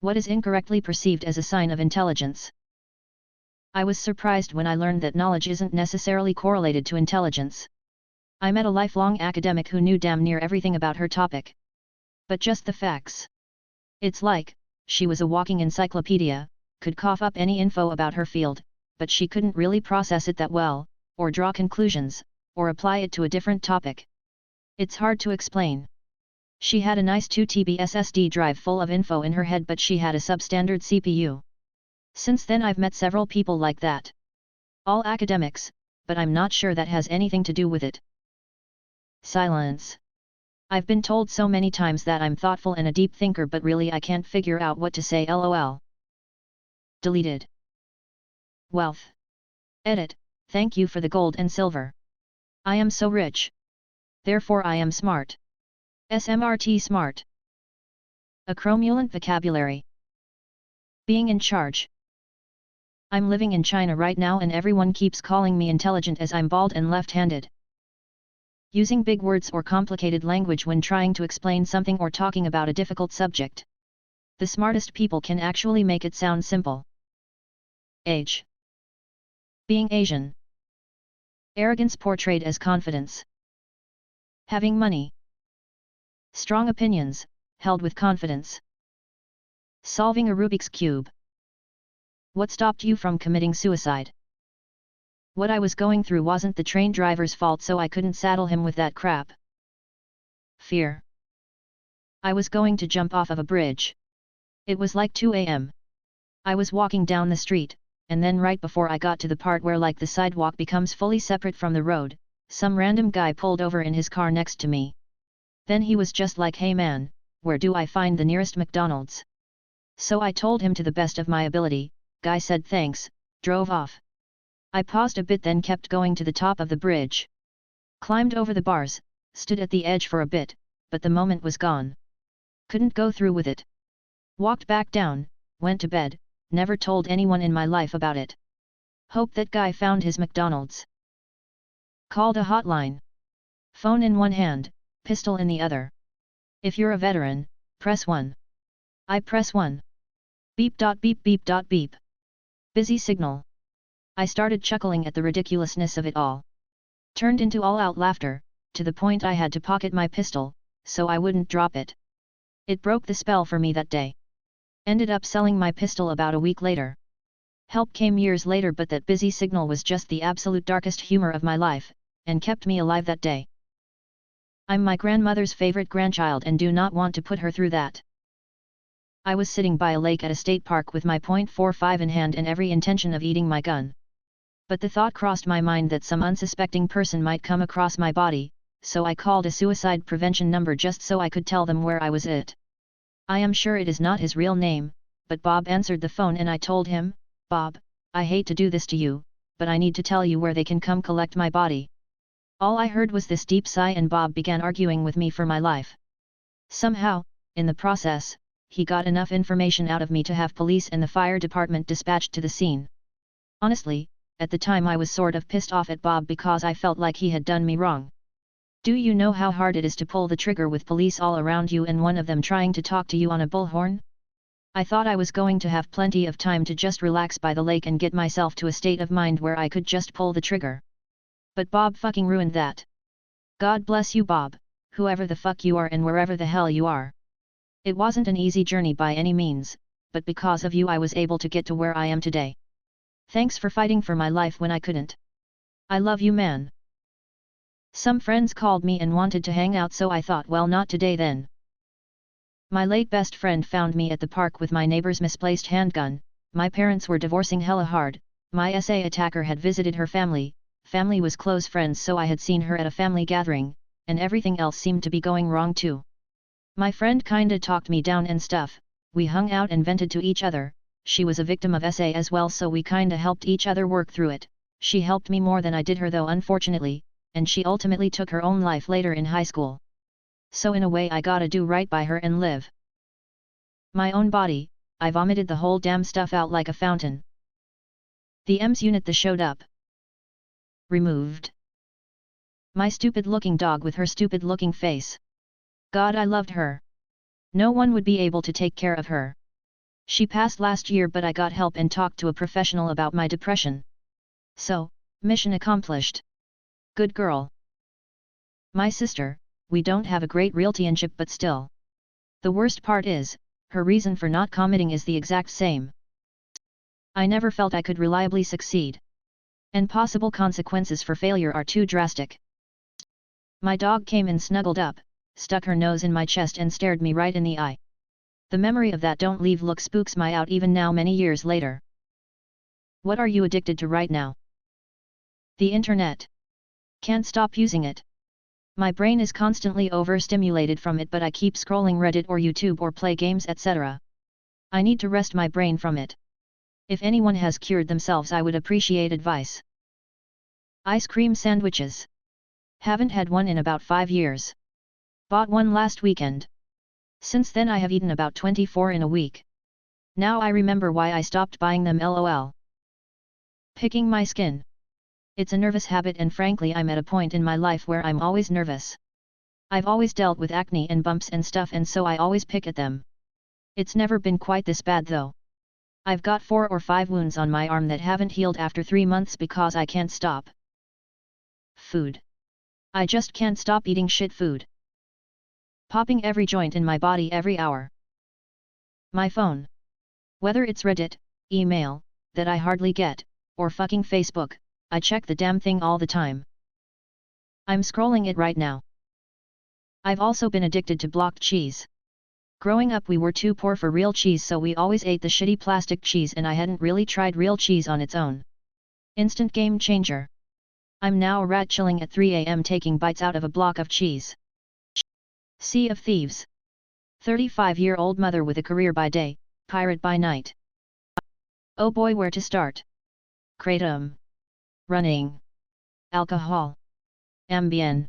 What is incorrectly perceived as a sign of intelligence? I was surprised when I learned that knowledge isn't necessarily correlated to intelligence. I met a lifelong academic who knew damn near everything about her topic. But just the facts. It's like, she was a walking encyclopedia, could cough up any info about her field, but she couldn't really process it that well, or draw conclusions, or apply it to a different topic. It's hard to explain. She had a nice 2 TB SSD drive full of info in her head, but she had a substandard CPU. Since then I've met several people like that. All academics, but I'm not sure that has anything to do with it. Silence. I've been told so many times that I'm thoughtful and a deep thinker, but really I can't figure out what to say, lol. Deleted. Wealth. Edit, thank you for the gold and silver. I am so rich. Therefore I am smart. SMRT smart. A cromulent vocabulary. Being in charge. I'm living in China right now and everyone keeps calling me intelligent as I'm bald and left-handed. Using big words or complicated language when trying to explain something or talking about a difficult subject. The smartest people can actually make it sound simple. Age. Being Asian. Arrogance portrayed as confidence. Having money. Strong opinions, held with confidence. Solving a Rubik's Cube. What stopped you from committing suicide? What I was going through wasn't the train driver's fault, so I couldn't saddle him with that crap. Fear. I was going to jump off of a bridge. It was like 2 AM. I was walking down the street, and then right before I got to the part where like the sidewalk becomes fully separate from the road, some random guy pulled over in his car next to me. Then he was just like, "Hey man, where do I find the nearest McDonald's?" So I told him to the best of my ability. Guy said thanks, drove off. I paused a bit, then kept going to the top of the bridge. Climbed over the bars, stood at the edge for a bit, but the moment was gone. Couldn't go through with it. Walked back down, went to bed, never told anyone in my life about it. Hope that guy found his McDonald's. Called a hotline. Phone in one hand, pistol in the other. If you're a veteran, press 1. I press 1. Beep dot beep beep dot beep. Busy signal. I started chuckling at the ridiculousness of it all. Turned into all-out laughter, to the point I had to pocket my pistol, so I wouldn't drop it. It broke the spell for me that day. Ended up selling my pistol about a week later. Help came years later, but that busy signal was just the absolute darkest humor of my life, and kept me alive that day. I'm my grandmother's favorite grandchild and do not want to put her through that. I was sitting by a lake at a state park with my .45 in hand and every intention of eating my gun. But the thought crossed my mind that some unsuspecting person might come across my body, so I called a suicide prevention number just so I could tell them where I was at. I am sure it is not his real name, but Bob answered the phone and I told him, "Bob, I hate to do this to you, but I need to tell you where they can come collect my body." All I heard was this deep sigh and Bob began arguing with me for my life. Somehow, in the process, he got enough information out of me to have police and the fire department dispatched to the scene. Honestly, at the time I was sort of pissed off at Bob because I felt like he had done me wrong. Do you know how hard it is to pull the trigger with police all around you and one of them trying to talk to you on a bullhorn? I thought I was going to have plenty of time to just relax by the lake and get myself to a state of mind where I could just pull the trigger. But Bob fucking ruined that. God bless you, Bob, whoever the fuck you are and wherever the hell you are. It wasn't an easy journey by any means, but because of you I was able to get to where I am today. Thanks for fighting for my life when I couldn't. I love you, man. Some friends called me and wanted to hang out, so I thought, well, not today then. My late best friend found me at the park with my neighbor's misplaced handgun. My parents were divorcing hella hard. My SA attacker had visited her family. Family was close friends, so I had seen her at a family gathering, and everything else seemed to be going wrong too. My friend kinda talked me down and stuff. We hung out and vented to each other. She was a victim of SA as well, so we kinda helped each other work through it. She helped me more than I did her though, unfortunately, and she ultimately took her own life later in high school. So in a way I gotta do right by her and live my own body. I vomited the whole damn stuff out like a fountain. The EMS unit that showed up. Removed. My stupid looking dog with her stupid looking face. God, I loved her. No one would be able to take care of her. She passed last year, but I got help and talked to a professional about my depression. So, mission accomplished. Good girl. My sister, we don't have a great relationship, but still. The worst part is, her reason for not committing is the exact same. I never felt I could reliably succeed. And possible consequences for failure are too drastic. My dog came and snuggled up, stuck her nose in my chest and stared me right in the eye. The memory of that don't leave look spooks me out even now many years later. What are you addicted to right now? The internet. Can't stop using it. My brain is constantly overstimulated from it, but I keep scrolling Reddit or YouTube or play games, etc. I need to rest my brain from it. If anyone has cured themselves, I would appreciate advice. Ice cream sandwiches. Haven't had one in about 5 years. Bought one last weekend. Since then I have eaten about 24 in a week. Now I remember why I stopped buying them, lol. Picking my skin. It's a nervous habit, and frankly I'm at a point in my life where I'm always nervous. I've always dealt with acne and bumps and stuff, and so I always pick at them. It's never been quite this bad though. I've got 4 or 5 wounds on my arm that haven't healed after 3 months because I can't stop. Food. I just can't stop eating shit food. Popping every joint in my body every hour. My phone. Whether it's Reddit, email, that I hardly get, or fucking Facebook, I check the damn thing all the time. I'm scrolling it right now. I've also been addicted to blocked cheese. Growing up we were too poor for real cheese, so we always ate the shitty plastic cheese, and I hadn't really tried real cheese on its own. Instant game changer. I'm now rat chilling at 3 AM taking bites out of a block of cheese. Sea of Thieves. 35-year-old mother with a career by day, pirate by night. Oh boy, where to start? Kratom. Running. Alcohol. Ambien.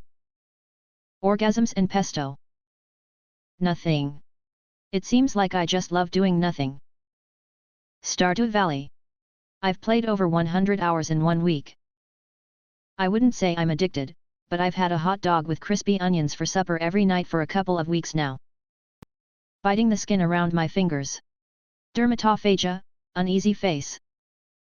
Orgasms and pesto. Nothing. It seems like I just love doing nothing. Stardew Valley. I've played over 100 hours in 1 week. I wouldn't say I'm addicted, but I've had a hot dog with crispy onions for supper every night for a couple of weeks now. Biting the skin around my fingers. Dermatophagia, uneasy face.